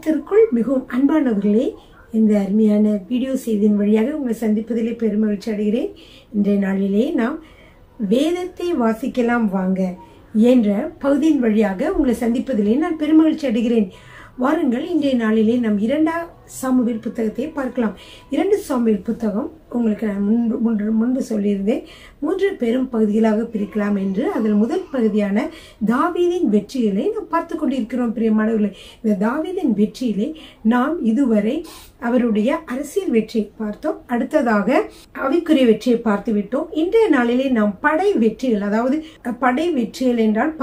கர்த்தருக்குள் மிகவும் அன்பானவர்களே, இந்த அருமையான வீடியோ செய்தியின் வழியாக உங்களை சந்திப்பதிலே பெருமகிழ்ச்சி அடைகிறேன். இன்றைய நாளிலே நாம் வேதத்தை வாசிக்கலாம் வாங்க என்ற பகுதியின் வழியாக உங்களை சந்திப்பதிலே நான் பெருமகிழ்ச்சி அடைகிறேன். வாருங்கள், இன்றைய நாளிலே நாம் 2 சாமுவேல் புத்தகத்தை பார்க்கலாம். 2 சாமுவேல் புத்தகம் உங்களுக்கு நான் முன்பு சொல்லியிருந்தேன் 3 பெரும் பகுதிகளாக பிரிக்கலாம் என்று. அதில் முதல் பகுதியான தாவீதின் வெற்றிகளை நாம் பார்த்து கொண்டிருக்கிறோம். பிரியமானவர்களே, இந்த தாவீதின் வெற்றியிலே நாம் இதுவரை அவருடைய அரசியல் வெற்றியை பார்த்தோம், அடுத்ததாக ஆவிக்குரிய வெற்றியை பார்த்து விட்டோம். இன்றைய நாளிலே நாம் படை வெற்றிகள், அதாவது படை வெற்றிகள் என்றால்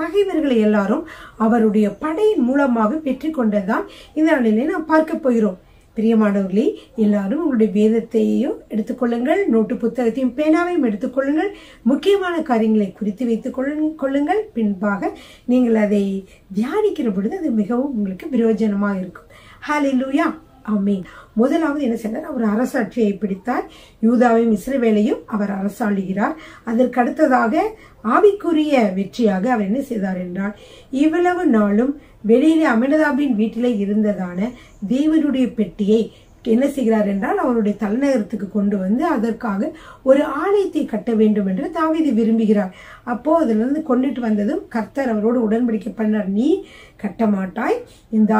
பகைவர்களை எல்லாரும் அவருடைய படையின் மூலமாக வெற்றி கொண்டதுதான் இந்த நாளிலே நாம் பார்க்க போகிறோம். பிரியமானவர்களே, எல்லாரும் உங்களுடைய வேதத்தையும் எடுத்துக்கொள்ளுங்கள், நோட்டு புத்தகத்தையும் பேனாவையும் எடுத்துக்கொள்ளுங்கள், முக்கியமான காரியங்களை குறித்து வைத்துக் கொள்ளுங்கள். பின்பாக நீங்கள் அதை தியானிக்கிற பொழுது அது மிகவும் உங்களுக்கு பிரயோஜனமாக இருக்கும். ஹல்லேலூயா, ஆமென். முதலாவது என்ன செய்தார்? அவர் அரசாட்சியை பிடித்தார். யூதாவையும் இஸ்ரவேலையும் அவர் அரசாளுகிறார். அதற்கு அடுத்ததாக ஆவிக்குரிய வெற்றியாக அவர் என்ன செய்தார் என்றால், இவ்வளவு நாளும் வெளியிலே அமினதாபின் வீட்டிலே இருந்ததான தேவனுடைய பெட்டியை என்ன செய்கிறார் என்றால் அவருடைய தலைநகரத்துக்கு கொண்டு வந்து அதற்காக ஒரு ஆலயத்தை கட்ட வேண்டும் என்று தாவீது விரும்புகிறார். அப்போ அதுல இருந்து கொண்டுட்டு வந்ததும் கர்த்தர் அவரோடு உடன்படிக்கை பண்ணார். நீ கட்ட மாட்டாய், இந்த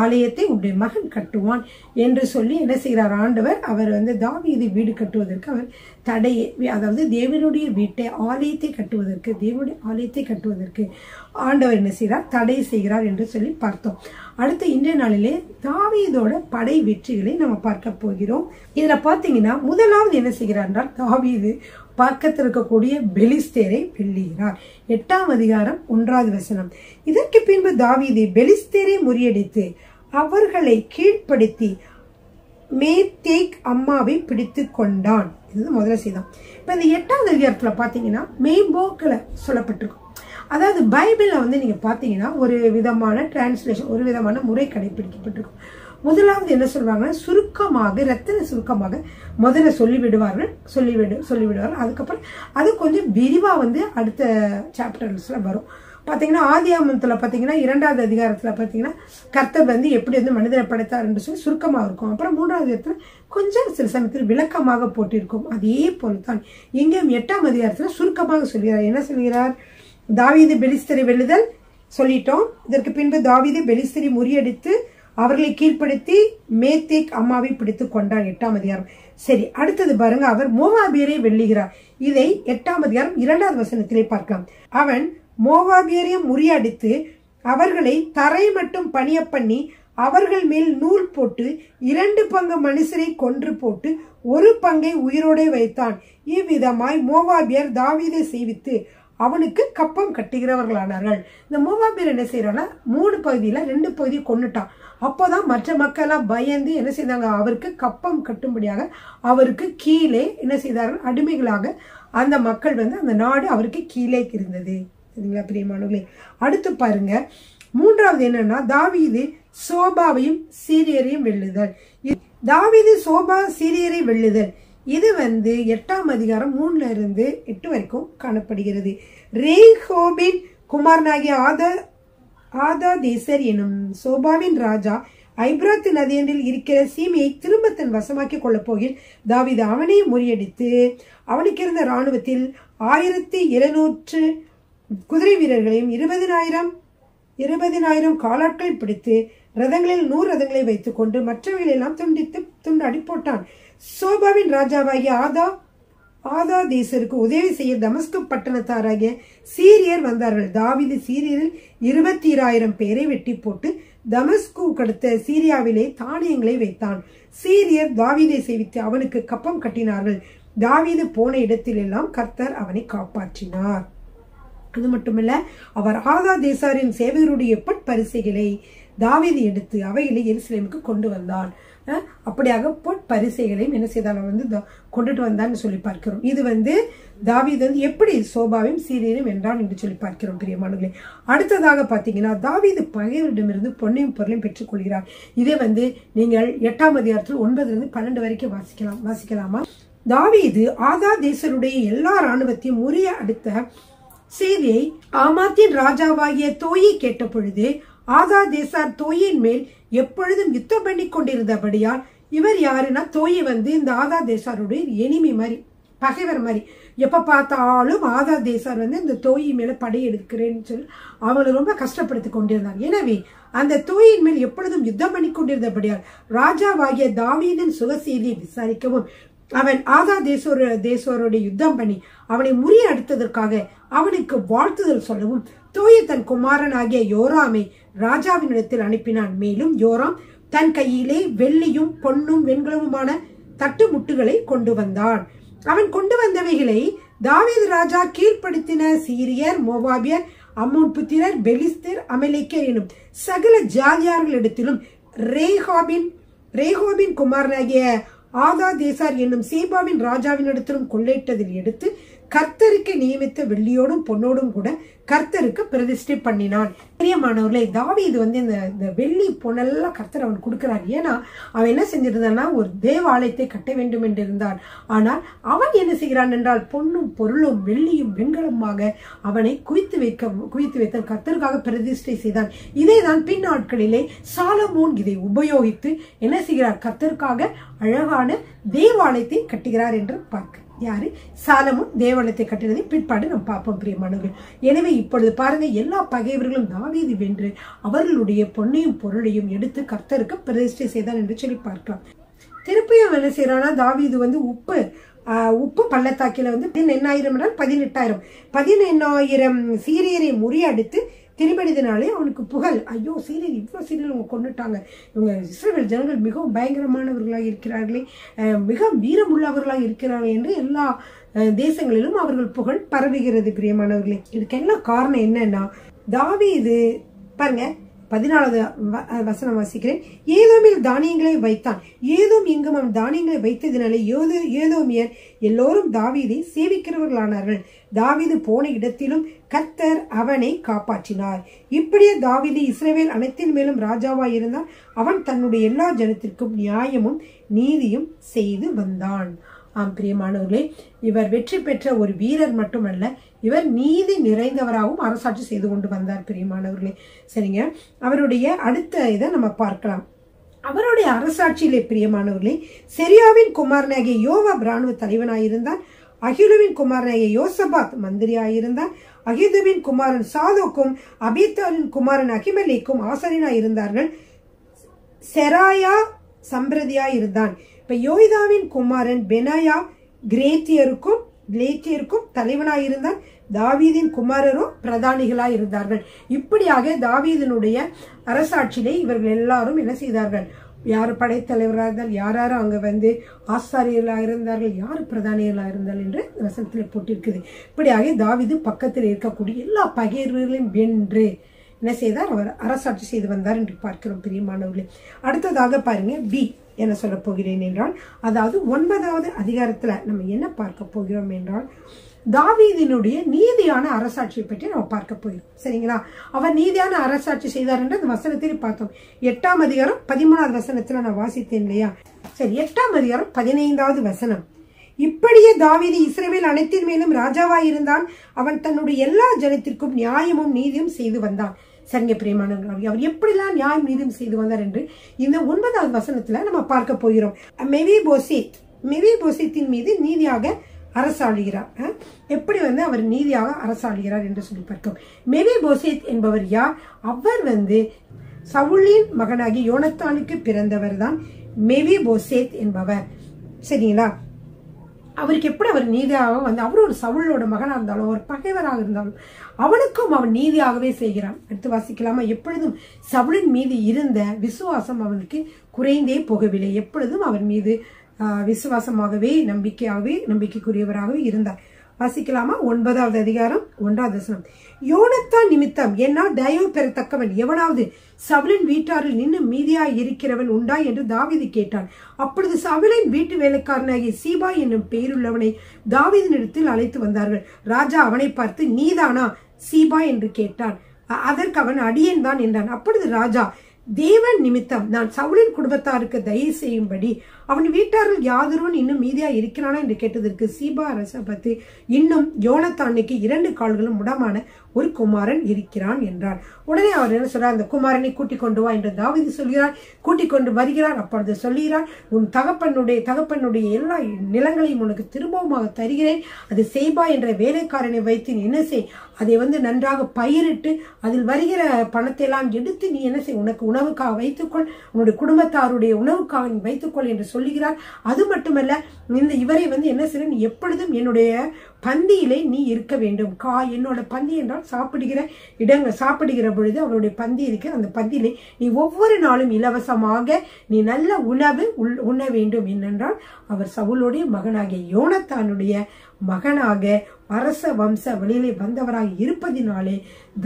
ஆலயத்தை உன்னுடைய மகன் கட்டுவான் என்று சொல்லி என்ன செய்கிறார் ஆண்டவர். அவர் தாவீது வீடு கட்டுவதற்கு அவர் தடையை, அதாவது தேவனுடைய வீட்டை ஆலயத்தை கட்டுவதற்கு ஆண்டவர் என்ன செய்கிறார்? தடை செய்கிறார் என்று சொல்லி பார்த்தோம். அடுத்த இன்றைய நாளிலே தாவீதோட படை வெற்றிகளை நம்ம பார்க்க போகிறோம். இதுல பாத்தீங்கன்னா முதலாவது என்ன செய்கிறார் என்றால், தாவீது பக்கத்தில் இருக்கக்கூடிய பெலிஸ்தேரை வெல்லுகிறார். 8ஆம் அதிகாரம் 1வது வசனம். இதற்கு பின்பு தாவீது பெலிஸ்தேரை முறியடித்து அவர்களை கீழ்ப்படுத்தி மேத்தேக் அம்மாவை பிடித்து கொண்டான். இது முதல்ல செய்தான். இப்ப இந்த 8ஆவது அதிகாரத்துல பாத்தீங்கன்னா மேம்போக்களை சொல்லப்பட்டிருக்கும். அதாவது பைபிள்ல நீங்க பாத்தீங்கன்னா ஒரு விதமான டிரான்ஸ்லேஷன், ஒரு விதமான முறை கடைபிடிக்கப்பட்டிருக்கும். முதலாவது என்ன சொல்வாங்கன்னா, சுருக்கமாக, ரத்தின சுருக்கமாக முதல்ல சொல்லிவிடுவார்கள். அதுக்கப்புறம் அது கொஞ்சம் விரிவா அடுத்த சாப்டர்ஸ்ல வரும். பாத்தீங்கன்னா ஆதியாகமத்துல பாத்தீங்கன்னா 2வது அதிகாரத்துல பாத்தீங்கன்னா கர்த்தர் எப்படி மனிதனை படைத்தார் என்று சொல்லி சுருக்கமாக இருக்கும். அப்புறம் 3வது அதிகாரத்துல கொஞ்சம் சில சமயத்தில் விளக்கமாக போட்டிருக்கும். அதே போலத்தான் இங்கேயும் 8ஆம் அதிகாரத்துல சுருக்கமாக சொல்கிறார். என்ன சொல்கிறார்? தாவீது பெலிஸ்தரை வெல்லுதல் சொல்லிட்டோம். இதற்கு பின்பு தாவீது பெலிஸ்தரை முறியடித்து அவர்களை கீழ்ப்படுத்தி மேத்தேக் அம்மாவை பிடித்து கொண்டான். 8ஆம் அதிகாரம். சரி, அடுத்தது பாருங்க, அவர் மோவாபியரை வெல்லுகிறார். இதை 8ஆம் அதிகாரம் 2வது வசனத்திலே பார்க்கலாம். அவன் மோவாபியரையும் முறியடித்து அவர்களை தரை மட்டும் பணிய பண்ணி அவர்கள் மேல் நூல் போட்டு 2 பங்கு மனுஷரை கொன்று போட்டு 1 பங்கை உயிரோടെ வைத்தான். இவ்விதமாய் மோவாபியர் தாவீதை சேவித்து அவனுக்கு கப்பம் கட்டுகிறவர்களானார்கள். இந்த மோவாபியர் என்ன செய்யறாங்கன்னா 3 பகுதியில 2 பகுதியை கொன்னுட்டான். அப்போதான் மற்ற மக்கள் எல்லாம் பயந்து என்ன செய்தாங்க? அவருக்கு கப்பம் கட்டும்படியாக அவருக்கு கீழே என்ன செய்தார்கள்? அடிமைகளாக அந்த மக்கள் அந்த நாடு அவருக்கு கீழே இருந்தது. சரிங்களா பிரியமானவர்களே? அடுத்து பாருங்க, 3வது என்னன்னா, தாவீது சோபாவையும் சீரியரையும் வெல்லுதல். தாவீது சோபா சீரியரை வெல்லுதல் இது 8ஆம் அதிகாரம் 3ல இருந்து 8 வரைக்கும் காணப்படுகிறது. ரேகோபின் குமாரனாகிய ஆதாதேசர் எனும் சோபாவின் ராஜா ஐப்ராத்து நதியண்டில் இருக்கிற சீமையை திரும்ப தன் வசமாக்கி கொள்ள போகில் தாவீது அவனை முறியடித்து அவனுக்கு இருந்த இராணுவத்தில் 1700 குதிரை வீரர்களையும் 20,000 காலாட்களை பிடித்து ரதங்களில் 100 ரதங்களை வைத்துக் கொண்டு மற்றவைகளை எல்லாம் துண்டாடி போட்டான். சோபாவின் ராஜாவாகிய ஆதாதேசருக்கு உதவி செய்ய தமஸ்கு பட்டணத்தாராகிய சீரியர் வந்தார்கள். தாவீது சீரியரில் 22,000 பேரை வெட்டி போட்டு தமஸ்கு அடுத்த சீரியாவிலே தானியங்களை வைத்தான். சீரியர் தாவீதை சேவித்து அவனுக்கு கப்பம் கட்டினார்கள். தாவீது போன இடத்திலெல்லாம் கர்த்தர் அவனை காப்பாற்றினார். அது மட்டுமல்ல, அவர் ஆதாதேசரின் சேவகருடைய பொற்பரிசைகளை தாவீது எடுத்து அவைகளை எருசலேமுக்கு கொண்டு வந்தான். அப்படியாக பொற்பரிசைகளையும் என்ன செய்தாலும் கொண்டுட்டு வந்தான்னு சொல்லி பார்க்கிறோம். இது தாவீது எப்படி சோபாவையும் சீரியரையும் வென்றான் என்று சொல்லி பார்க்கிறோம். பிரியமானவர்களே, அடுத்ததாக பாத்தீங்கன்னா தாவீது பகைவரிடமிருந்து பொன்னையும் பொருளையும் பெற்றுக் கொள்கிறார். இதே நீங்கள் 8ஆம் அதிகாரத்தில் 9லிருந்து 12 வரைக்கும் வாசிக்கலாமா? தாவீது ஆதாதேசருடைய எல்லா இராணுவத்தையும் முறிய அடுத்த செய்தியை ஆமாத்தின் ராஜாவாகிய தோயை கேட்ட பொழுது ஆதாதேசார் தோயின் மேல் எப்பொழுதும் யுத்தம் பண்ணி கொண்டிருந்தபடியால் இவர் யாருன்னா தோயை இந்த ஆதாதேசாருடைய எனிமி மாதிரி, பகைவர் மாதிரி. எப்ப பார்த்தாலும் ஆதாதேசார் இந்த தோயி மேல படையெடுக்கிறேன்னு சொல்லி அவங்களை ரொம்ப கஷ்டப்படுத்தி கொண்டிருந்தார். எனவே அந்த தோயின் மேல் எப்பொழுதும் யுத்தம் பண்ணி கொண்டிருந்தபடியால் ராஜாவாகிய தாவீதின் சுக செய்தியை விசாரிக்கவும் அவன் ஆதாதேசருடைய யுத்தம் பண்ணி அவனை முறியடித்ததற்காக அவனுக்கு வாழ்த்துதல் சொல்லவும் தோயை தன் குமாரனாகிய யோராமை ராஜாவினிடத்தில் அனுப்பினான். மேலும் யோராம் தன் கையிலே வெள்ளியும் பொன்னும் வெண்கலமுமான தட்டு முட்டுகளை கொண்டு வந்தான். அவன் கொண்டு வந்தவைகளை தாவீது ராஜா கீழ்ப்படுத்தின சீரியர், மோவாபியர், அம்மோன் புத்திரர், பெலிஸ்தர், அமலேக்கியர் எனும் சகல ஜாதியார்களிடத்திலும் ரேகோபின் குமாரனாகிய ஆதாதேசார் என்னும் சேபாவின் ராஜாவினிடத்திலும் கொள்ளையிட்டதில் எடுத்து கர்த்தருக்கு நியமித்த வெள்ளியோடும் பொன்னோடும் கூட கர்த்தருக்கு பிரதிஷ்டை பண்ணினான். பிரியமானவர்களே, தாவீது இந்த வெள்ளி பொன்னெல்லாம் கர்த்தர் அவன் கொடுக்கிறார். ஏன்னா அவன் என்ன செஞ்சிருந்தான்னா ஒரு தேவாலயத்தை கட்ட வேண்டும் என்று இருந்தான். ஆனால் அவன் என்ன செய்கிறான் என்றால் பொன்னும் பொருளும் வெள்ளியும் வெண்கலமாக அவனை குவித்து வைத்த கர்த்தருக்காக பிரதிஷ்டை செய்தான். இதைதான் பின் நாட்களிலே சாலமோன் இதை உபயோகித்து என்ன செய்கிறார், கர்த்தருக்காக அழகான தேவாலயத்தை கட்டுகிறார் என்று பார்க்க. யாரு? சாலமோன் தேவாலயத்தை கட்டினதை பிற்பாடு நாம் பார்ப்போம் பிரியமானவர்கள். எனவே இப்பொழுது பாருங்க, எல்லா பகைவர்களும் தாவீது வென்று அவர்களுடைய பொன்னையும் பொருளையும் எடுத்து கர்த்தருக்கு பிரதிஷ்டை செய்தான் என்று சொல்லி பார்க்கலாம். திருப்பியும் என்ன செய்யறானா, தாவீது உப்பு பள்ளத்தாக்கில 10,000 என்றால் 18,000 சீரியரை முறியடித்து திரும்படினாலே அவனுக்கு புகழ். ஐயோ, சீரியல் இவ்வளவு சீரியல் அவங்க கொண்டுட்டாங்க, இவங்க இஸ்ரவேல் ஜனங்கள் மிகவும் பயங்கரமானவர்களாக இருக்கிறார்களே, மிக வீரமுள்ளவர்களாக இருக்கிறார்கள் என்று எல்லா தேசங்களிலும் அவர்கள் புகழ் பரவுகிறது பிரியமானவர்களே. இதுக்கெல்லாம் காரணம் என்னன்னா, தாவீது பாருங்க 14வது வசனம் வாசிக்கிறேன். ஏதோமில் தானியங்களை வைத்தான். ஏதோம் எங்கும் அவன் தானியங்களை வைத்ததினாலே ஏதோமியர் எல்லோரும் தாவீதை சேவிக்கிறவர்களானார்கள். தாவீது போன இடத்திலும் கர்த்தர் அவனை காப்பாற்றினார். இப்படியே தாவீது இஸ்ரவேல் அனைத்தின் மேலும் ராஜாவாய் இருந்தான். அவன் தன்னுடைய எல்லா ஜனத்திற்கும் நியாயமும் நீதியும் செய்து வந்தான். ஆம் பிரியமானவர்களே, இவர் வெற்றி பெற்ற ஒரு வீரர் மட்டுமல்ல, இவர் நீதி நிறைந்தவராகவும் அரசாட்சி செய்து கொண்டு வந்தார் பிரியமானவர்களே. சரிங்க, அவருடைய அடுத்த இதை நம்ம பார்க்கலாம். அவருடைய அரசாட்சியிலே பிரியமானவர்களே, செரியாவின் குமாரனாகிய யோவாப் ராணுவ தலைவனாயிருந்தான். அகிலுவின் குமாரனாகிய யோசபாத் மந்திரியாயிருந்தான். அகிதுவின் குமாரன் சாதோக்கும் அபித்தாரின் குமாரன் அகிமலேக்கும் ஆசாரியனாயிருந்தார்கள். செராயா சம்பிரதியாயிருந்தான். இப்ப யோய்தாவின் குமாரன் பெனாயா கிரேத்தியருக்கும் தலைவனாயிருந்தான். தாவீதின் குமாரரும் பிரதானிகளாய் இருந்தார்கள். இப்படியாக தாவீதினுடைய அரசாட்சியிலே இவர்கள் எல்லாரும் என்ன செய்தார்கள், யாரு படைத்தலைவராக இருந்தால், யாரும் அங்க ஆசாரியர்களாக இருந்தார்கள், யாரு பிரதானிகளாக இருந்தார்கள் என்று வசனத்திலே போட்டிருக்குது. இப்படியாக தாவீது பக்கத்தில் இருக்கக்கூடிய எல்லா பகைவர்களையும் வென்று என்ன செய்தார், அவர் அரசாட்சி செய்து வந்தார் என்று பார்க்கிறோம் பிரியமானவர்களே. அடுத்ததாக பாருங்க, பி என்ன சொல்ல போகிறேன் என்றால், அதாவது 9வது அதிகாரத்துல நம்ம என்ன பார்க்க போகிறோம் என்றால், தாவீதினுடைய நீதியான அரசாட்சியை பற்றி நம்ம பார்க்க போகிறோம். சரிங்களா, அவர் நீதியான அரசாட்சி செய்தார் என்று அந்த வசனத்தில் பார்த்தோம். 8ஆம் அதிகாரம் 13வது வசனத்துல நான் வாசித்தேன் இல்லையா. சரி, 8ஆம் அதிகாரம் 15வது வசனம். இப்படியே தாவீது இஸ்ரவேல் அனைத்தின் மேலும் ராஜாவாயிருந்தான். அவன் தன்னுடைய எல்லா ஜனத்திற்கும் நியாயமும் நீதியும் செய்து வந்தான். சரிங்க பிரியமானவர்கள், அவர் எப்படிலாம் நியாயம் நீதியும் செய்து வந்தார் என்று இந்த 9வது வசனத்துல நம்ம பார்க்க போகிறோம். மெவிபோசேத்தின் மீது நீதியாக அரசாளுகிறார். எப்படி அவர் நீதியாக அரசாளுகிறார் என்று சொல்லி பார்க்கிறோம். மெவிபோசேத் என்பவர் யார்? அவர் சவுலின் மகனாகி யோனத்தானுக்கு பிறந்தவர் தான் மெவிபோசேத் என்பவர். சரிங்களா, அவருக்கு எப்படி அவர் நீதியாக அவர் ஒரு சவுலோட மகனா இருந்தாலும், ஒரு பகைவராக இருந்தாலும் அவனுக்கும் அவன் நீதியாகவே செய்கிறான். அடுத்து வாசிக்கலாமா? எப்பொழுதும் சவுலின் மீது இருந்த விசுவாசம் அவனுக்கு குறைந்தே போகவில்லை. எப்பொழுதும் அவன் மீது விசுவாசமாகவே நம்பிக்கைக்குரியவராகவே இருந்தார். வாசிக்கலாமா? 9வது அதிகாரம் 1வது வசனம். யோனத்தான் நிமித்தம் என்னால் தயவு பெறத்தக்கவன் எவனாவது சவுலின் வீட்டாரில் நின்று மீதியாய் இருக்கிறவன் உண்டா என்று தாவீது கேட்டான். அப்பொழுது சவுலின் வீட்டு வேலைக்காரனாகிய சீபா என்னும் பெயருள்ளவனை தாவீதினிடத்தில் அழைத்து வந்தார்கள். ராஜா அவனை பார்த்து, நீதானா சீபா என்று கேட்டான். அதற்கு அவன், அடியேன் தான் என்றான். அப்பொழுது ராஜா, தேவன் நிமித்தம் நான் சவுலின் குடும்பத்தாருக்கு தயவு செய்யும்படி அவன் வீட்டார்கள் யாதொருவன் இன்னும் மீதியா இருக்கிறானா என்று கேட்டதற்கு சீபா அரச பத்தி இன்னும் யோனத்தானுக்கு 2 கால்களும் முடமான ஒரு குமாரன் இருக்கிறான் என்றார். உடனே அவர் என்ன சொல்றார், அந்த குமாரனை கூட்டிக் கொண்டு வா என்று தாவீது சொல்கிறார். கூட்டிக் கொண்டு வருகிறார். அப்பொழுது சொல்கிறார், உன் தகப்பனுடைய எல்லா நிலங்களையும் உனக்கு திரும்பவுமாக தருகிறேன். அது செய்பா என்ற வேலைக்காரனை வைத்து நீ என்ன செய், அதை நன்றாக பயிரிட்டு அதில் வருகிற பணத்தை எல்லாம் எடுத்து நீ என்ன செய், உனக்கு உணவுக்காக வைத்துக்கொள், உன்னுடைய குடும்பத்தாருடைய உணவுக்காக நீ வைத்துக்கொள் என்று சொல்லுகிறார். அது மட்டுமல்ல, இவரை என்ன செய்ய, நீ எப்பொழுதும் என்னுடைய பந்தியிலே நீ இருக்க வேண்டும். என்னோட பந்தி என்றால் சாப்பிடுகிற பொழுது அவருடைய பந்தி இருக்கு. அந்த பந்தியிலே நீ ஒவ்வொரு நாளும் இலவசமாக நீ நல்ல உணவு உண்ண வேண்டும். என்னென்றால் அவர் சவுலுடைய மகனாகிய யோனத்தானுடைய மகனாக அரச வம்ச வழியிலே வந்தவராக இருப்பதினாலே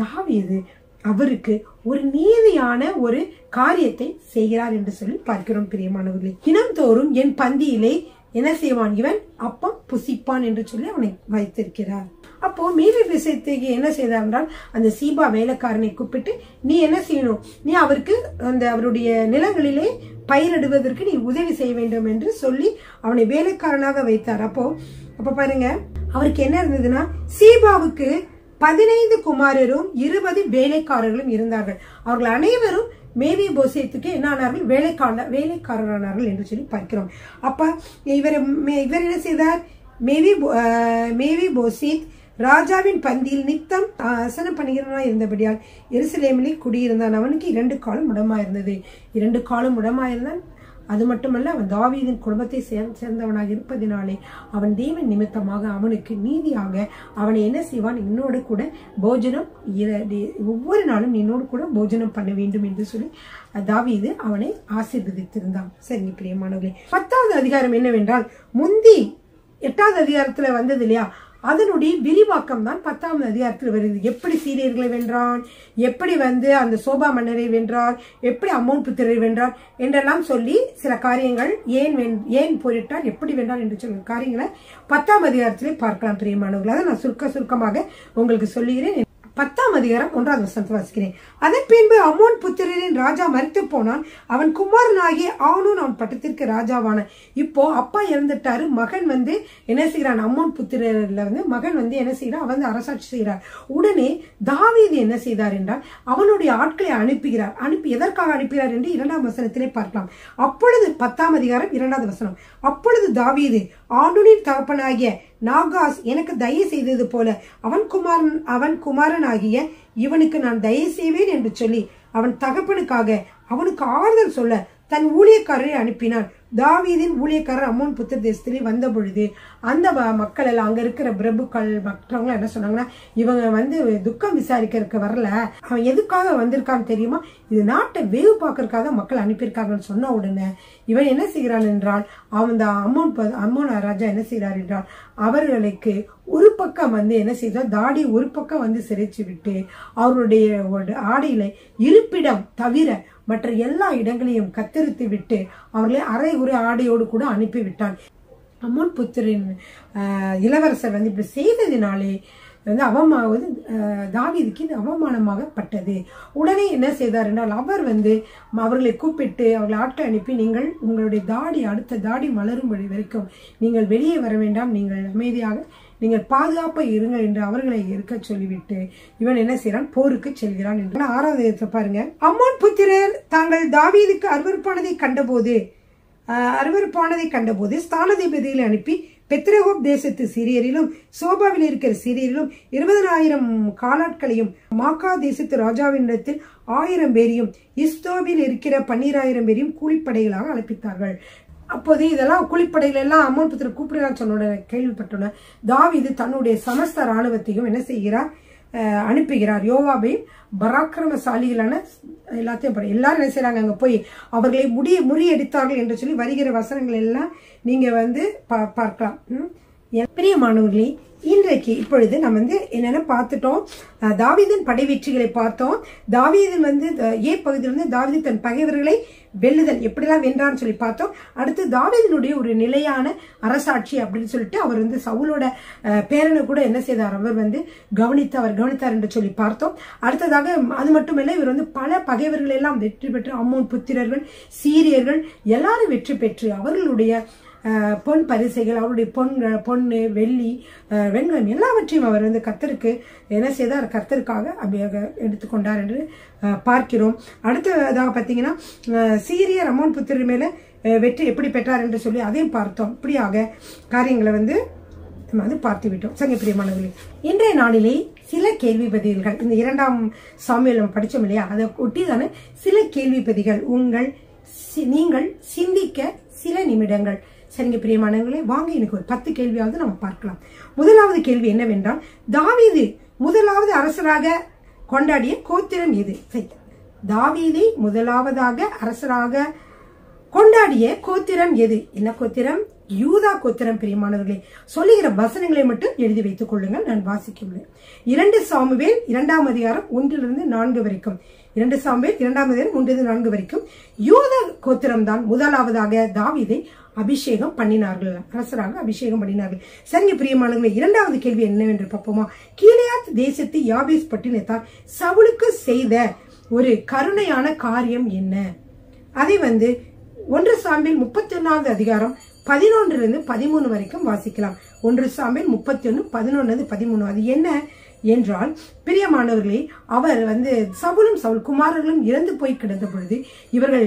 தாவீது அவருக்கு ஒரு நீதியான ஒரு காரியத்தை செய்கிறார் என்று சொல்லி பார்க்கிறோம். பிரியமானவர்களே, தினம்தோறும் என் பந்தியிலே என்ன செய்வான், இவன் அப்பம் புசிப்பான் என்று சொல்லி அவனை வைத்திருக்கிறார். அப்போ மீதி விஷயத்துக்கு என்ன செய்தார் என்றால், அந்த சீபா வேலைக்காரனை கூப்பிட்டு நீ என்ன செய்யணும், நீ அவருக்கு அவருடைய நிலங்களிலே பயிரிடுவதற்கு நீ உதவி செய்ய வேண்டும் என்று சொல்லி அவனை வேலைக்காரனாக வைத்தார். அப்ப பாருங்க, அவருக்கு என்ன இருந்ததுன்னா, சீபாவுக்கு 15 குமாரரும் 20 வேலைக்காரர்களும் இருந்தார்கள். அவர்கள் அனைவரும் மேவி போசேத்துக்கு என்ன ஆனார்கள், வேலைக்காரரானார்கள் என்று சொல்லி பார்க்கிறோம். அப்ப இவர் என்ன செய்தார், மேவி போசேத் ராஜாவின் பந்தியில் நித்தம் ஆசனம் பண்ணுகிறவனா இருந்தபடியால் எருசலேமிலே குடியிருந்தான். அவனுக்கு 2 காலம் முடமா இருந்தது. 2 காலம் முடமா இருந்தான். அது மட்டுமல்ல, அவன் தாவீதின் குடும்பத்தை சேர்ந்தவனாக இருப்பதினாலே அவன் தேவன் நிமித்தமாக அவனுக்கு நீதியாக அவனை என்ன செய்வான், என்னோடு கூட போஜனம் ஒவ்வொரு நாளும் என்னோடு கூட போஜனம் பண்ண வேண்டும் என்று சொல்லி தாவீது அவனை ஆசீர்வதித்திருந்தான். சரி பிரியமானவர்களே, 10வது அதிகாரம் என்னவென்றால், முந்தி 8வது அதிகாரத்துல வந்தது இல்லையா, அதனுடைய விரிவாக்கம் தான் 10வது அதிகாரத்தில் வருது. எப்படி சீரியர்களை வென்றான், எப்படி அந்த சோபா மன்னரை வென்றார், எப்படி அம்மோன் புத்திரரை வென்றார் என்றெல்லாம் சொல்லி சில காரியங்கள் ஏன் போரிட்டார், எப்படி வென்றார் என்று சொல்ற காரியங்களை 10ஆம் அதிகாரத்திலே பார்க்கலாம். பிரியமானவர்கள், அதை நான் சுருக்கமாக உங்களுக்கு சொல்லுகிறேன். 10ஆம் அதிகாரம் 1வது வசனத்தை வாசிக்கிறேன். அதன் பின்பு அம்மோன் புத்திரரின் ராஜா மரித்து போனான். அவன் குமாரனாகிய ஆனூன் அவன் பட்டத்திற்கு ராஜாவான. இப்போ அப்பா இறந்துட்டாரு. மகன் என்ன செய்கிறான், அம்மோன் புத்திரர்ல மகன் என்ன செய்யறான், அவன் அரசாட்சி செய்கிறார். உடனே தாவீது என்ன செய்தார் என்றால், அவனுடைய ஆட்களை அனுப்புகிறார். எதற்காக அனுப்புகிறார் என்று 2ஆம் வசனத்திலே பார்க்கலாம். அப்பொழுது 10ஆம் அதிகாரம் 2வது வசனம், அப்பொழுது தாவீது ஆனூனின் தகப்பனாகிய நாகாஸ் எனக்கு தயை செய்தது போல அவன் குமாரனாகிய இவனுக்கு நான் தயை செய்வேன் என்று சொல்லி அவன் தகப்பனுக்காக அவனுக்கு ஆறுதல் சொல்ல தன் ஊழியக்காரரை அனுப்பினான். தாவீதின் ஊழியக்காரர் அம்மோன் புத்திர தேசத்திலே வந்த பொழுது அந்த மக்கள் எல்லாம், அங்க இருக்கிற பிரபுக்கள் மற்றவங்க என்ன சொன்னாங்கன்னா, இவங்க துக்கம் விசாரிக்கிறதுக்கு வரல, அவன் எதுக்காக வந்திருக்கான்னு தெரியுமா, இது நாட்டை வேவு பார்க்கறதுக்காக மக்கள் அனுப்பியிருக்காங்கன்னு சொன்ன உடனே இவன் என்ன செய்கிறான் என்றால், அவன் அம்மோன் ராஜா என்ன செய்கிறார் என்றால், அவர்களுக்கு ஒரு பக்கம் என்ன செய்தார், தாடி ஒரு பக்கம் சிறைச்சு விட்டு அவருடைய ஆடையில இருப்பிடம் தவிர மற்ற எல்லா இடங்களையும் கத்தரித்து விட்டு அவர்களை அரை உரை ஆடையோடு கூட அனுப்பிவிட்டான். அம்மோன் புத்திரின் இளவரசர் இப்படி செய்ததினாலே தாவீதுக்கு இது அவமானமாகப்பட்டது. உடனே என்ன செய்தார் என்றால், அவர் அவர்களை கூப்பிட்டு அவர்களை ஆட்கள் அனுப்பி, நீங்கள் உங்களுடைய அடுத்த தாடி மலரும் வரைக்கும் நீங்கள் வெளியே வர வேண்டாம், நீங்கள் அமைதியாக நீங்கள் பாதுகாப்பா இருங்க என்று அவர்களை இருக்க சொல்லிவிட்டு இவன் என்ன செய்யறான், போருக்கு செல்கிறான் என்று 6வது பாருங்க. அம்மோன் புத்திரர் தாங்கள் தாவீதுக்கு அருவருப்பானதை கண்டபோது ஸ்தானாதிபதிகளை அனுப்பி பெத்ரேகோப் தேசத்து சீரியரிலும் சோபாவில் இருக்கிற சீரியரிலும் 20,000 காலாட்களையும் மாக்கா தேசத்து ராஜாவினிடத்தில் 1000 பேரையும் இஸ்தோபில் இருக்கிற 12,000 பேரையும் கூலிப்படைகளாக அழைப்பித்தார்கள். அப்போது இதெல்லாம் கூலிப்படைகள் எல்லாம் அம்மோன் புத்திரர் கூப்பிடுறான்னு சொன்ன கேள்விப்பட்டோன்னு தாவீது தன்னுடைய சமஸ்த ராணுவத்தையும் என்ன செய்கிறார், அனுப்புகிறார். யோவாபையும் பராக்கிரமசாலிகளான எல்லாத்தையும் எல்லாரும் என்ன செய்யறாங்க, அங்க போய் அவர்களை முறியடித்தார்கள் என்று சொல்லி வருகிற வசனங்கள் எல்லாம் நீங்க பார்க்கலாம். பிரியமானவர்களே, இன்றைக்கு இப்பொழுது நம்ம என்னென்ன பார்த்துட்டோம். தாவீதின் படை வெற்றிகளை பார்த்தோம். தாவீதன் ஏ பகுதியிலிருந்து தாவீது தன் பகைவர்களை வெல்லுதல் எப்படிலாம் வென்றான்னு சொல்லி பார்த்தோம். அடுத்து தாவீதினுடைய ஒரு நிலையான அரசாட்சி அப்படின்னு சொல்லிட்டு அவர் சவுலோட பேரனை கூட என்ன செய்தார், அவர் கவனித்தார் என்று சொல்லி பார்த்தோம். அடுத்ததாக அது மட்டுமல்ல, இவர் பல பகைவர்கள் எல்லாம் வெற்றி பெற்று அம்மோன் புத்திரர்கள், சீரியர்கள் எல்லாரும் வெற்றி பெற்று அவர்களுடைய பொன் பரிசைகள், அவருடைய பொண்ணு வெள்ளி வெண்கலம் எல்லாவற்றையும் அவர் கர்த்தருக்கு என்ன செய்தார், கர்த்தருக்காக எடுத்துக்கொண்டார் என்று பார்க்கிறோம். அடுத்ததாக பார்த்தீங்கன்னா சீரியர் அம்மோன் புத்திரர் மேல வெற்றி எப்படி பெற்றார் என்று சொல்லி அதையும் பார்த்தோம். இப்படியாக காரியங்களை நம்ம பார்த்து விட்டோம். சங்க பிரியமானவர்களே, இன்றைய நாளிலே சில கேள்வி பதில்கள், இந்த 2ஆம் சாமுவேல் நம்ம படிச்சோம் இல்லையா, அதை ஒட்டிதான சில கேள்வி பதிகள் நீங்கள் சிந்திக்க சில நிமிடங்கள். சரிங்க பிரியமானவர்களே, வாங்க எனக்கு ஒரு 10 கேள்வியாவது நம்ம பார்க்கலாம். முதலாவது கேள்வி என்னவென்றால், தாவீது முதலாவது அரசராக கொண்டாடிய கோத்திரம் எது? தாவீதை முதலாவதாக அரசராக கொண்டாடிய கோத்திரம் எது? என்ன கோத்திரம்? யூதா கோத்திரம். பிரியமானவர்களே, சொல்லுகிற வசனங்களை மட்டும் எழுதி வைத்துக் கொள்ளுங்கள், நான் வாசிக்கிறேன். 2 சாமுவேல் 2ஆம் அதிகாரம் 1-4 வரைக்கும். 2 சாமுவேல் 2ஆம் அதிகாரம் 1-4 வரைக்கும் யூதா கோத்திரம் தான் முதலாவதாக தாவீதை அபிஷேகம் பண்ணினார்கள், அரசராக அபிஷேகம் பண்ணினார்கள். சரிங்க பிரியமானவர்களே, 2வது கேள்வி என்னவென்று பார்ப்போமா? கீலேயாத் தேசத்து யாபேஸ் பட்டினத்தார் சவுலுக்கு செய்த ஒரு கருணையான காரியம் என்ன? அதை 1 சாமுவேல் 31ஆவது அதிகாரம் 11-13 வரைக்கும் வாசிக்கலாம். 1 சாமுவேல் 31:11-13. அது என்ன என்றால், பிரியமானவர்களே, அவர் சவுலும் சவுல் குமாரர்களும் இறந்து போய் கிடந்த பொழுது இவர்கள்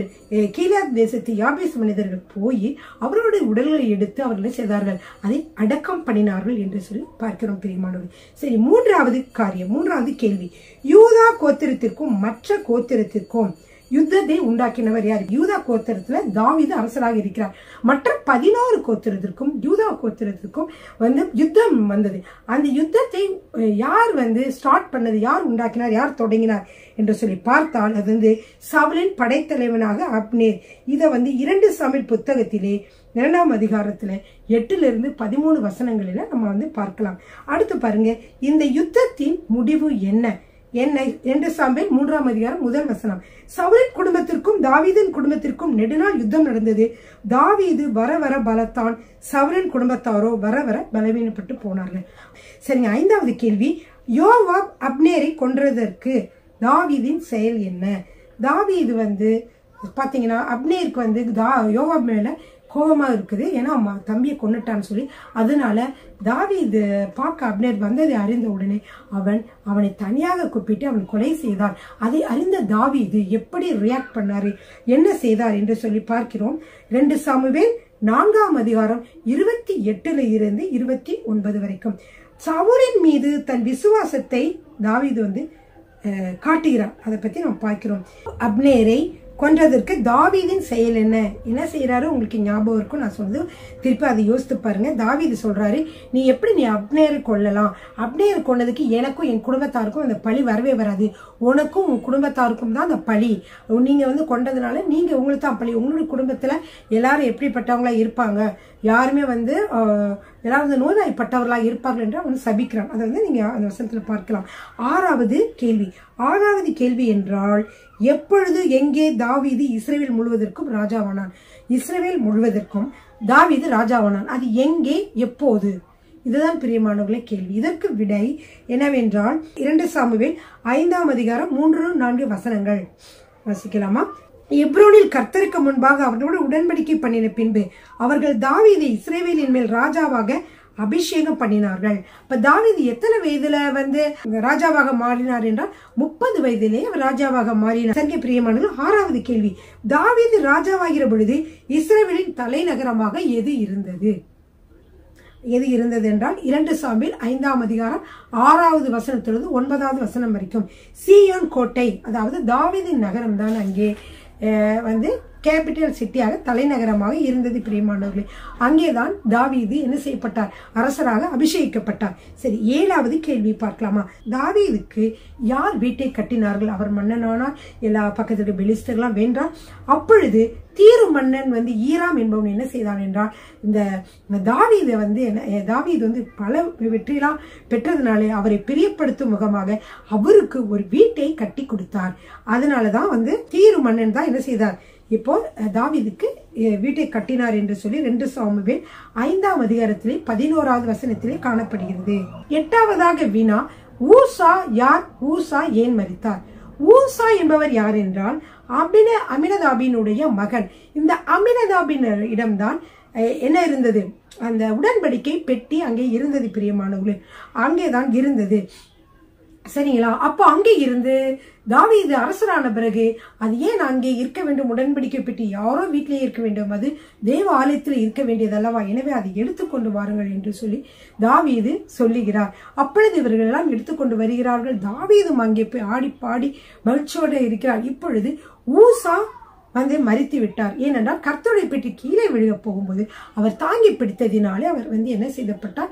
கீலேயாத் தேசத்து யாபேஸ் மனிதர்கள் போய் அவர்களுடைய உடல்களை எடுத்து அவர்களை செய்தார்கள், அதை அடக்கம் பண்ணினார்கள் என்று சொல்லி பார்க்கிறோம். பிரியமானவர்கள், சரி, 3வது கேள்வி, யூதா கோத்திரத்திற்கும் மற்ற கோத்திரத்திற்கும் யுத்தத்தை உண்டாக்கினவர் யார்? யூதா கோத்திரத்துல தாவீது அரசராக இருக்கிறார். மற்ற 11 கோத்திரத்திற்கும் யூதா கோத்திரத்திற்கும் யுத்தம் வந்தது. அந்த யுத்தத்தை யார் ஸ்டார்ட் பண்ணது, யார் உண்டாக்கினார், யார் தொடங்கினார் என்று சொல்லி பார்த்தால் அது சவுலின் படைத்தலைவனாக அப்னேர். இதை 2 சாமுவேல் புத்தகத்திலே 2ஆம் அதிகாரத்துல 8-13 வசனங்களில நம்ம பார்க்கலாம். அடுத்து பாருங்க, இந்த யுத்தத்தின் முடிவு என்ன? 2 சாமுவேல் 3ஆம் அதிகாரம் 1 வசனம். சவுலின் குடும்பத்திற்கும் தாவீதின் குடும்பத்திற்கும் நெடுநாள் யுத்தம் நடந்தது. தாவீது வர வர பலத்தான், சவுலின் குடும்பத்தாரோ வர வர பலவீனப்பட்டு போனார்கள். சரிங்க, 5வது கேள்வி, யோவாப் அப்னேரை கொன்றதற்கு தாவீதின் செயல் என்ன? தாவீது பாத்தீங்கன்னா அப்னேருக்கு யோவாப் மேல கோபமா இருக்குது, ஏன்னா தம்பியை கொன்னுட்டான்னு சொல்லி. அதனால தாவீது பார்க்க அப்னேர் வந்ததை அறிந்த உடனே அவனை தனியாக கூப்பிட்டு அவன் கொலை செய்தான். அதை அறிந்த தாவீது எப்படி ரியாக்ட் பண்ணாரு, என்ன செய்தார் என்று சொல்லி பார்க்கிறோம். 2 சாமுவேல் 4ஆம் அதிகாரம் 28-29 வரைக்கும் சவுலின் மீது தன் விசுவாசத்தை தாவீது காட்டுகிறார். அதை பத்தி நம்ம பார்க்கிறோம். அப்னேரை கொன்றதற்கு தாவீதின் செயல் என்ன செய்யறாரு? உங்களுக்கு ஞாபகம் இருக்கும், நான் சொல்றது திருப்பி அதை யோசித்து பாருங்க. தாவீது சொல்றாரு, நீ அப்னேரை கொல்லலாம், அப்னேரை கொன்னதுக்கு எனக்கும் என் குடும்பத்தாருக்கும் அந்த பழி வரவே வராது, உனக்கும் உன் குடும்பத்தாருக்கும் தான் அந்த பழி, நீங்க கொண்டதுனால நீங்க உங்களுக்கு தான் பழி, உங்களுடைய குடும்பத்துல எல்லாரும் எப்படிப்பட்டவங்களா இருப்பாங்க, யாருமே எல்லாரும் நோய்வாய்ப்பட்டவர்களா இருப்பார்கள் என்று அவன் சபிக்கிறான். அதை நீங்க அந்த வசனத்துல பார்க்கலாம். 6வது கேள்வி என்றால், எப்பொழுது எங்கே தாவீது இஸ்ரவேல் முழுவதற்கும் ராஜாவானான்? இஸ்ரவேல் முழுவதற்கும் தாவீது ராஜாவானான், அது எங்கே, எப்போது? இதுதான் பிரியமானவர்களே கேள்வி. இதற்கு விடை என்னவென்றால் 2 சாமுவேல் 5ஆம் அதிகாரம் 3-4 வசனங்கள் வாசிக்கலாமா? எப்ரோனில் கர்த்தருக்கு முன்பாக அவர்களோடு உடன்படிக்கை பண்ணின பின்பு அவர்கள் தாவீதை இஸ்ரவேலின் மேல் ராஜாவாக அபிஷேகம் பண்ணினார்கள். இப்ப தாவீது எத்தனை வயதுல ராஜாவாக மாறினார் என்றால் 30 வயதிலே அவர் ராஜாவாக மாறினார். சங்க பிரியமானது. 6வது கேள்வி, தாவீது ராஜாவாகிற பொழுது இஸ்ரவேலின் தலைநகரமாக எது இருந்தது? என்றால் 2 சாமுவேல் 5ஆம் அதிகாரம் 6வது வசனத்திலிருந்து 9வது வசனம் வரைக்கும் சீயோன் கோட்டை, அதாவது தாவீதின் நகரம் தான் அங்கே கேபிட்டல் சிட்டியாக தலைநகரமாக இருந்தது பிரியமானவர்களே. அங்கேதான் தாவீது என்ன செய்யப்பட்டார்? அரசராக அபிஷேகிக்கப்பட்டார். சரி, 7வது கேள்வி பார்க்கலாமா? தாவீதுக்கு யார் வீட்டை கட்டினார்கள்? அவர் மன்னனானார், எல்லா பக்கத்துக்கு பெலிஸ்தர்கள்லாம் வென்றார். அப்பொழுது தீரு மன்னன் ஈராம் என்பவன் என்ன செய்தான் என்றால், இந்த தாவீது தாவீது பல வெற்றியெல்லாம் பெற்றதுனாலே அவரை பிரியப்படுத்தும் முகமாக அவருக்கு ஒரு வீட்டை கட்டி கொடுத்தார். அதனாலதான் தீரு மன்னன் தான் என்ன செய்தார்? இப்போ தாவீதுக்கு வீட்டை கட்டினார் என்று சொல்லி 2 சாமுவேல் 5ஆம் அதிகாரத்திலே 11வது வசனத்திலே காணப்படுகிறது. 8வதாக வினா, ஊசா யார்? ஊசா ஏன் மரித்தார்? ஊசா என்பவர் யார் என்றால் அமினதாபினுடைய மகன். இந்த அமினதாபின் இடம்தான் என்ன இருந்தது? அந்த உடன்படிக்கை பெட்டி அங்கே இருந்தது பிரியமானவர்களே, அங்கேதான் இருந்தது. சரிங்களா? அப்போ அங்கே இருந்து தாவீது அரசரான பிறகு அது ஏன் அங்கே இருக்க வேண்டும்? உடன்படிக்கை பெட்டி யாரோ வீட்டிலேயே இருக்க வேண்டும், அது தேவ ஆலயத்தில் இருக்க வேண்டியது அல்லவா? எனவே அதை எடுத்துக்கொண்டு வாருங்கள் என்று சொல்லி தாவீது சொல்லுகிறார். அப்பொழுது இவர்கள் எல்லாம் எடுத்துக்கொண்டு வருகிறார்கள். தாவீதும் அங்கே போய் ஆடி பாடி மகிழ்ச்சியோடு இருக்கிறார். இப்பொழுது ஊசா மரித்து விட்டார். ஏனென்றால் கர்த்தருடைய பெட்டி கீழே விழுக போகும்போது அவர் தாங்கி பிடித்ததினாலே அவர் என்ன செய்யப்பட்டார்?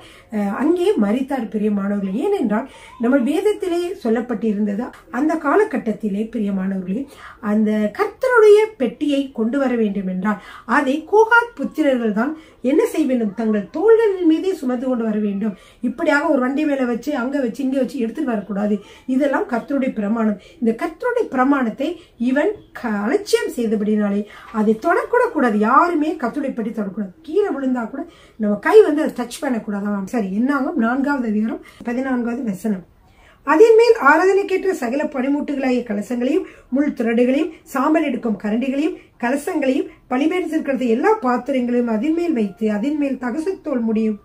அங்கே மரித்தார் பிரியமானவர்களே. ஏனென்றால் நம்ம வேதத்திலே சொல்லப்பட்டிருந்தது, அந்த காலகட்டத்திலே பிரியமானவர்களே, அந்த கர்த்தருடைய பெட்டியை கொண்டு வர வேண்டும் என்றால் அதை கோகாத் புத்திரர்கள் தான் என்ன செய்ய வேண்டும்? தங்கள் தோள்களின் மீதே சுமந்து கொண்டு வர வேண்டும். இப்படியாக ஒரு வண்டி மேல வச்சு அங்க வச்சு இங்க வச்சு எடுத்துட்டு வரக்கூடாது. இதெல்லாம் கர்த்தருடைய பிரமாணம். இந்த கர்த்தருடைய பிரமாணத்தை இவன் அலட்சியம் செய்தபடினாலே அதை தொடக்கூட கூடாது. யாருமே கர்த்தருடைய பெட்டி தொடக்கூடாது. கீழே விழுந்தா கூட நம்ம கை அதை டச் பண்ணக்கூடாது. சரி, என்னாகும்? 4வது அதிகாரம் 14வது வசனம். அதன் மேல் ஆராதனைக்கேற்ற சகல பனிமூட்டுகளாகிய கலசங்களையும் முள் திரடுகளையும் சாம்பல் எடுக்கும் கரண்டிகளையும் கலசங்களையும் பலிபீடத்திற்கிறது எல்லா பாத்திரங்களையும் அதன் மேல் வைத்து அதன் மேல் தகசத்தோல் முடியும்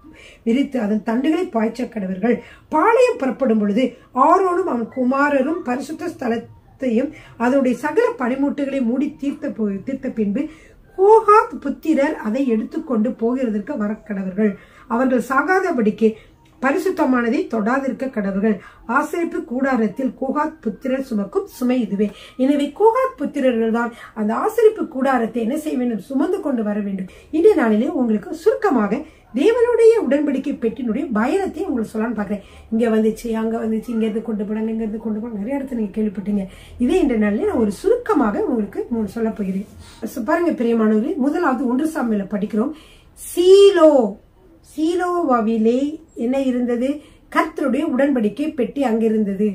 விரித்து அதன் தண்டுகளை பாய்ச்ச கடவர்கள். பாளையம் புறப்படும் பொழுது ஆரோனும் அவன் குமாரரும் பரிசுத்த ஸ்தலத்தையும் அதனுடைய சகல பனிமூட்டுகளை மூடி தீர்த்த பின்பு கோகாத் புத்திரர் அதை எடுத்துக்கொண்டு போகிறதற்கு வரக்கடவர்கள். அவர்கள் சாகாதபடிக்கு பரிசுத்தமானதை தொடாதிருக்க கடவர்கள். ஆசரிப்பு கூடாரத்தில் கோகாத் புத்திரர் சுமக்கும் சுமை இதுவே. எனவே கோகாத் புத்திரர்கள் தான் அந்த ஆசரிப்பு கூடாரத்தை என்ன செய்ய வேண்டும்? சுமந்து கொண்டு வர வேண்டும். இன்றைய நாளிலே உங்களுக்கு சுருக்கமாக தேவனுடைய உடன்படிக்கை பெட்டினுடைய பயணத்தை உங்களுக்கு சொல்லலான்னு பாக்குறேன். இங்க வந்துச்சு, அங்க வந்துச்சு, இங்க இருந்து கொண்டு போனாங்க, இங்க இருந்து கொண்டு போனாங்க, நிறைய இடத்துல நீங்க கேள்விப்பட்டீங்க. இதே இன்றைய நாளிலே நான் ஒரு சுருக்கமாக உங்களுக்கு சொல்ல போகிறேன். பாருங்க பிரியமானவர்களே, முதலாவது 1 சாமுவேல படிக்கிறோம். சீலோவாவிலே என்ன இருந்தது? கர்த்தருடைய உடன்படிக்கை பெட்டி அங்கிருந்தது.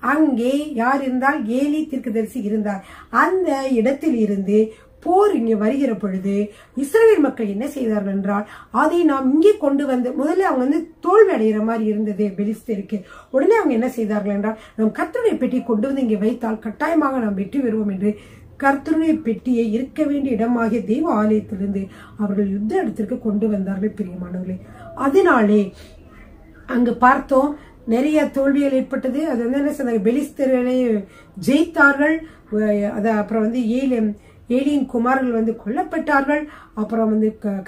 அங்கே யார் இருந்தால்? ஏலி தீர்க்கதரிசி இருந்தார். அந்த இடத்தில் இருந்து போர் இங்கே வருகிற பொழுது இஸ்ரவேல் மக்கள் என்ன செய்தார்கள் என்றால், அதை நாம் இங்கே கொண்டு வந்து முதல்ல அவங்க தோல்வி அடைகிற மாதிரி இருந்தது பெலிஸ்தருக்கு. உடனே அவங்க என்ன செய்தார்கள் என்றால், நாம் கர்த்தருடைய பெட்டி கொண்டு வந்து இங்கே வைத்தால் கட்டாயமாக நாம் வெற்றி பெறுவோம் என்று கர்த்தருடைய பெட்டியை இருக்க வேண்டிய இடமாகிய தெய்வ ஆலயத்திலிருந்து அவர்கள் யுத்த இடத்திற்கு கொண்டு வந்தார்கள் பிரியமானவர்களே. அதனாலே அங்கு பார்த்தோம் நிறைய தோல்விகள் ஏற்பட்டது. அது என்ன சொன்னாங்க? பெலிஸ்தர்களை ஜெயித்தார்கள். அப்புறம் ஏலியின் குமாரர்கள் கொல்லப்பட்டார்கள். அப்புறம்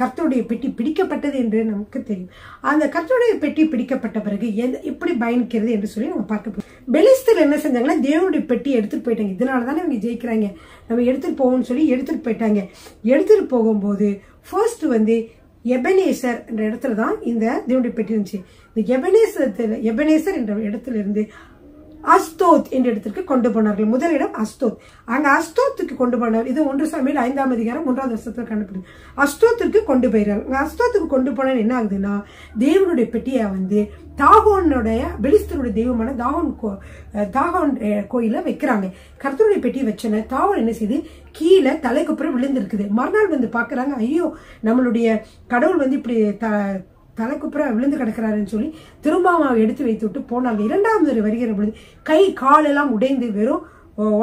கர்த்தருடைய பெட்டி பிடிக்கப்பட்டது என்று நமக்கு தெரியும். அந்த கர்த்தருடைய பெட்டி பிடிக்கப்பட்ட பிறகு எப்படி பயணிக்கிறது என்று சொல்லி நம்ம பார்க்க போறோம். பெலிஸ்தர் என்ன செஞ்சாங்கன்னா, தேவனுடைய பெட்டி எடுத்துட்டு போயிட்டாங்க. இதனாலதானே இவங்க ஜெயிக்கிறாங்க, நம்ம எடுத்துட்டு போவோம்னு சொல்லி எடுத்துட்டு போயிட்டாங்க. எடுத்துட்டு போகும்போது ஃபர்ஸ்ட் எபனேசர் என்ற இடத்துல தான் இந்த தேவனுடைய பெட்டி இருந்துச்சு. இந்த எபனேசர் என்ற இடத்துல இருந்து அஸ்தோத் என்ற இடத்திற்கு கொண்டு போனார்கள். முதலிடம் அஸ்தோத். அங்க அஸ்தோத்துக்கு கொண்டு போனார். இது 1 சாமுவேல் 5ஆம் அதிகாரம் 1வது வசனத்தில் கண்டுபிடிக்கும். அஸ்தோத்திற்கு கொண்டு போயிறாங்க. அஸ்தோத்துக்கு கொண்டு போன என்ன ஆகுதுன்னா, தேவனுடைய பெட்டியை தாகோனுடைய பெலிஸ்தருடைய தெய்வமான தாகோன் கோயில வைக்கிறாங்க. கர்த்தருடைய பெட்டி வச்சன தாகோன் என்ன செய்து கீழே தலைக்குப்புறம் விழுந்திருக்குது. மறுநாள் பாக்குறாங்க, ஐயோ நம்மளுடைய கடவுள் இப்படி தலைக்குப்புறம் விழுந்து கிடக்கிறாருன்னு சொல்லி திரும்ப எடுத்து வைத்து விட்டு போனாங்க. 2வது வருகிற பொழுது கை கால் எல்லாம் உடைந்து வெறும்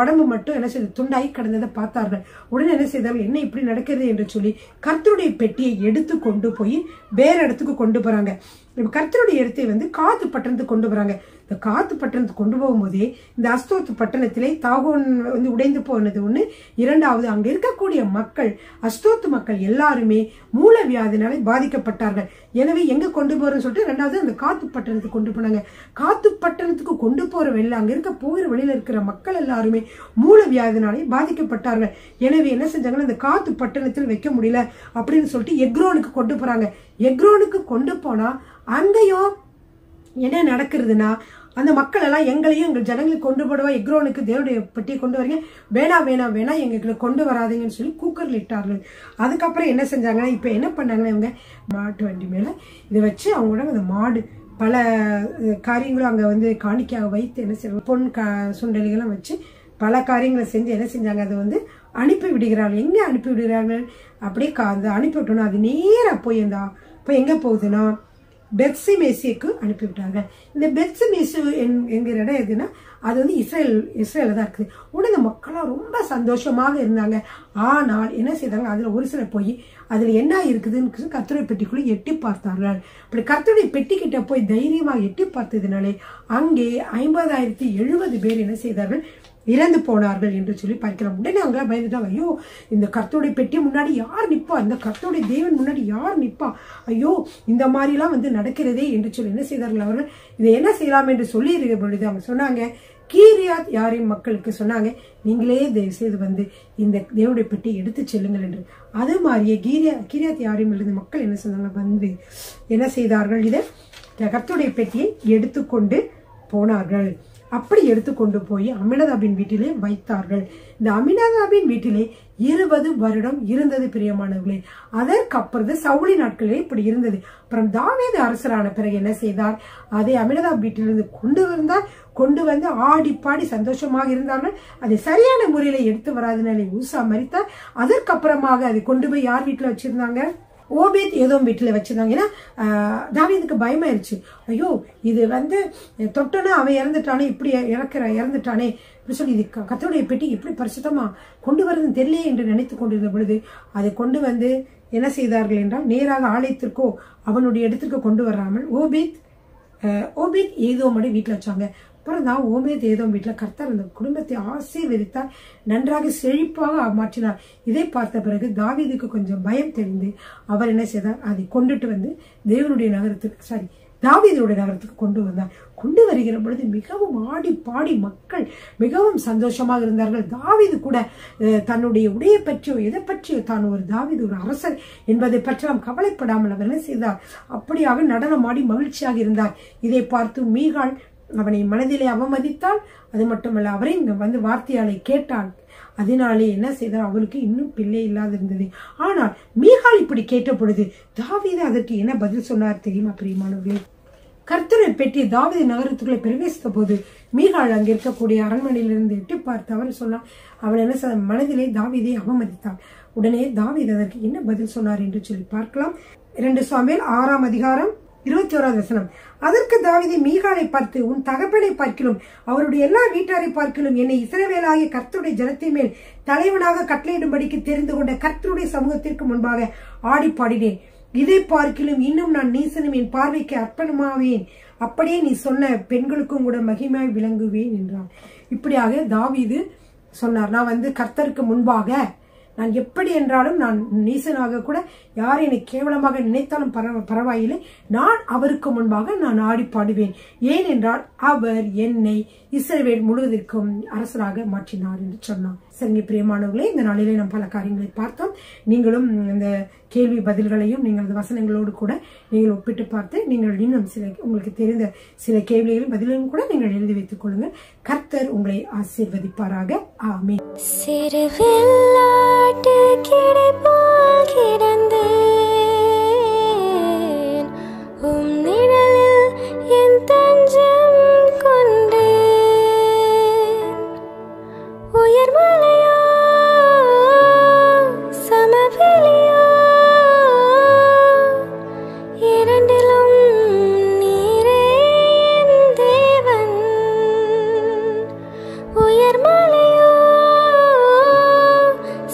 உடம்பு மட்டும் என்ன செய்து துண்டாகி கிடந்ததை பார்த்தார்கள். உடனே என்ன செய்தார்கள்? என்ன இப்படி நடக்கிறது என்று சொல்லி கர்த்தருடைய பெட்டியை எடுத்து கொண்டு போய் வேற இடத்துக்கு கொண்டு போறாங்க. இப்ப கர்த்தருடைய இடத்தை காத்து பட்டணத்துக்கு கொண்டு போறாங்க. இந்த காத்து பட்டணத்துக்கு கொண்டு போகும்போதே இந்த அஸ்தோத்து பட்டணத்திலே தாகோன் வந்து உடைந்து போனது ஒண்ணு. இரண்டாவது, அங்க இருக்கக்கூடிய மக்கள், அஸ்தோத்து மக்கள் எல்லாருமே மூல வியாதினாலே பாதிக்கப்பட்டார்கள். எனவே எங்க கொண்டு போறோம்னு சொல்லிட்டு ரெண்டாவது அந்த காத்து பட்டணத்துக்கு கொண்டு போனாங்க. காத்து பட்டணத்துக்கு கொண்டு போற வெளியில அங்க இருக்க போகிற வெளியில இருக்கிற மக்கள் எல்லாருமே மூல வியாதினாலே பாதிக்கப்பட்டார்கள். எனவே என்ன செஞ்சாங்கன்னா, அந்த காத்து பட்டணத்தில் வைக்க முடியல அப்படின்னு சொல்லிட்டு எக்ரோனுக்கு கொண்டு போறாங்க. எக்ரோனுக்கு கொண்டு போனா அங்கேயும் என்ன நடக்கிறதுனா, அந்த மக்கள் எல்லாம் எங்களையும் எங்கள் ஜனங்களுக்கு கொண்டு போடுவா, எக்ரோனுக்கு தேவனுடைய பெட்டியை கொண்டு வரீங்க, வேணா வேணா வேணா எங்களுக்கு கொண்டு வராதீங்கன்னு சொல்லி கூக்கர்ல இட்டார்கள். அதுக்கப்புறம் என்ன செஞ்சாங்கன்னா, இப்ப என்ன பண்ணாங்கன்னா, இவங்க மாட்டு வண்டி மேல இதை வச்சு அவங்களோட அந்த மாடு பல காரியங்களும் அங்க வந்து காணிக்கையாக வைத்து என்ன செய்வாங்க, பொன் சுண்டலிகளும் வச்சு பல காரியங்களை செஞ்சு என்ன செஞ்சாங்க, அதை வந்து அனுப்பி விடுகிறார்கள். எங்க அனுப்பி விடுகிறார்கள், அப்படியே அந்த அனுப்பி விட்டோம்னா அது நேரா போய் அந்த இப்போ எங்க போகுதுன்னா பெத்சிமேசுக்கு அனுப்பிவிட்டாங்க. இந்த பெத்சிமேசு என்கிற இடம் எதுன்னா அது வந்து இஸ்ரேல தான் இருக்குது. உடனே மக்களாம் ரொம்ப சந்தோஷமாக இருந்தாங்க. ஆனால் என்ன செய்தாங்க, அதுல ஒரு சிலர் போய் அதுல என்ன இருக்குதுன்னு கர்த்தருடைய பெட்டிக்குள்ள எட்டி பார்த்தார்கள். அப்படி கர்த்தருடைய பெட்டி கிட்ட போய் தைரியமாக எட்டி பார்த்ததுனாலே அங்கே 50,070 பேர் என்ன செய்தார்கள், இறந்து போனார்கள் என்று சொல்லி பார்க்கிறோம். உடனே அவங்க பயந்துட்டாங்க, ஐயோ இந்த கர்த்தருடைய பெட்டி முன்னாடி யார் நிப்பா, இந்த கர்த்தருடைய தேவன் முன்னாடி யார் நிப்பா, ஐயோ இந்த மாதிரி எல்லாம் வந்து நடக்கிறதே என்று சொல்லி என்ன செய்தார்கள், அவர்கள் இதை என்ன செய்யலாம் என்று சொல்லி இருக்கிற பொழுது அவங்க சொன்னாங்க, கீரியாத் யாரின் மக்களுக்கு சொன்னாங்க, நீங்களே தயவு செய்து வந்து இந்த தேவனுடைய பெட்டியை எடுத்து செல்லுங்கள் என்று. அது மாதிரியே கீரியாத் யாரின் மக்கள் என்ன சொன்னாங்க, வந்து என்ன செய்தார்கள், இதை கர்த்தருடைய பெட்டியை எடுத்துக்கொண்டு போனார்கள். அப்படி எடுத்துக்கொண்டு போய் அமினதாபின் வீட்டிலே வைத்தார்கள். இந்த அமினதாபின் வீட்டிலே 20 வருடம் இருந்தது பிரியமானவர்களே. அதற்கப்புறம் சவுளி நாட்களே இப்படி இருந்தது. அப்புறம் தாவீது அரசரான பிறகு என்ன செய்தார், அதை அமினதாப் வீட்டிலிருந்து கொண்டு வந்து ஆடி பாடி சந்தோஷமாக இருந்தார்கள். அதை சரியான முறையில எடுத்து வராதனாலே ஊசா மரித்தார். அதற்கப்புறமாக அதை கொண்டு போய் யார் வீட்டுல வச்சிருந்தாங்க, ஓபேத் ஏதோம் வீட்டுல வச்சிருந்தாங்க. ஏன்னா தாவீதுக்கு பயமாயிருச்சு, ஐயோ இது வந்து தொட்டனா அவன் இறந்துட்டானே, இப்படி இறந்துட்டானே இப்படி சொல்லி இது கர்த்தருடைய பெட்டி எப்படி பரிசுத்தமா கொண்டு வருதுன்னு தெரியலையே என்று நினைத்து கொண்டிருந்த பொழுது அதை கொண்டு வந்து என்ன செய்தார்கள் என்றால், நேராக ஆலயத்திற்கோ அவனுடைய இடத்திற்கு கொண்டு வராமல் ஓபேத் ஏதோமோட வீட்டுல வச்சாங்க. அப்புறம் தான் ஓபேத் ஏதோம் வீட்டுல கர்த்தர் அந்த குடும்பத்தை ஆசீர்வதித்தார், நன்றாக செழிப்பாக மாற்றினார். இதை பார்த்த பிறகு தாவீதுக்கு கொஞ்சம் பயம் தெரிந்து அவர் என்ன செய்தார், அதை கொண்டுட்டு வந்து தாவீதுடைய நகரத்துக்கு கொண்டு வந்தார். கொண்டு வருகிற பொழுது மிகவும் ஆடி பாடி மக்கள் மிகவும் சந்தோஷமாக இருந்தார்கள். தாவீது கூட தன்னுடைய உடைய பற்றியோ எதை பற்றியோ தான் தாவீது ஒரு அரசர் என்பதை பற்றி நாம் கவலைப்படாமல் அவர் என்ன செய்தார், அப்படியாக நடனமாடி மகிழ்ச்சியாக இருந்தார். இதை பார்த்து மீகாள் அவனை மனதிலே அவமதித்தாள். அது மட்டுமல்ல, அவரை இங்க வந்து வார்த்தையாலே கேட்டாள். அதனாலே என்ன செய்தார், அவளுக்கு இன்னும் பிள்ளை இல்லாது இருந்தது. ஆனால் மீகாள் இப்படி கேட்ட பொழுது தாவீது அதற்கு என்ன பதில் சொன்னார் தெரியுமா பிரியமானவர்களே? கர்த்தரை பெட்டி தாவீது நகரத்துக்குள்ளே பிரவேசித்த போது மீகாள் அங்க இருக்கக்கூடிய அரண்மனையிலிருந்து எட்டி பார்த்து அவர் சொன்னார், அவள் என்ன செய்த, மனதிலே தாவீதை அவமதித்தாள். உடனே தாவீது அதற்கு என்ன பதில் சொன்னார் என்று சொல்லி பார்க்கலாம். 2 சாமுவேல் 6ஆம் அதிகாரம் 21வது வசனம். அதற்கு தாவீது மீகாளை பார்த்து, உன் தகப்பனை பார்க்கிலும் அவருடைய எல்லா வீட்டாரை பார்க்கிலும் என்னை இஸ்ரவேலாகிய கர்த்தருடைய ஜனத்தின் மேல் தலைவனாக கட்டளையிடும்படிக்கு தெரிந்து கொண்ட கர்த்தருடைய சமூகத்திற்கு முன்பாக ஆடி பாடினேன். இதை பார்க்கிலும் இன்னும் நான் நீசனும் என் பார்வைக்கு அர்ப்பணமாவேன். அப்படியே நீ சொன்ன பெண்களுக்கும் கூட மகிமாய் விளங்குவேன் என்றான். இப்படியாக தாவீது சொன்னார், நான் வந்து கர்த்தருக்கு முன்பாக நான் எப்படி என்றாலும் நான் நீசனாக கூட யார் என்னை கேவலமாக நினைத்தாலும் பரவாயில்லை, நான் அவருக்கு முன்பாக நான் ஆடி பாடுவேன். ஏனென்றால் அவர் என்னை இஸ்ரவேல் முழுவதற்கும் அரசராக மாற்றினார் என்று சொன்னார். சரிங்க பிரியமானவர்களே, இந்த நாளிலே நாம் பல காரியங்களை பார்த்தோம். நீங்களும் இந்த கேள்வி பதில்களையும் நீங்கள் அந்த வசனங்களோடு கூட நீங்கள் ஒப்பிட்டு பார்த்து நீங்கள் இன்னும் உங்களுக்கு தெரிந்த சில கேள்விகளும் பதிலும் கூட நீங்கள் எழுதி வைத்துக் கொள்ளுங்கள். கர்த்தர் உங்களை ஆசீர்வதிப்பாராக. ஆமென்.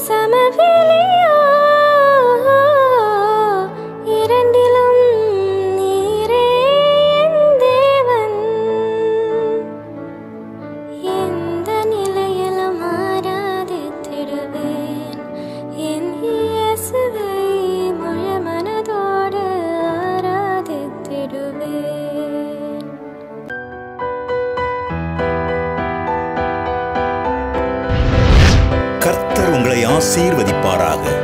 Samaviliya ஆசீர்வதிப்பாராக.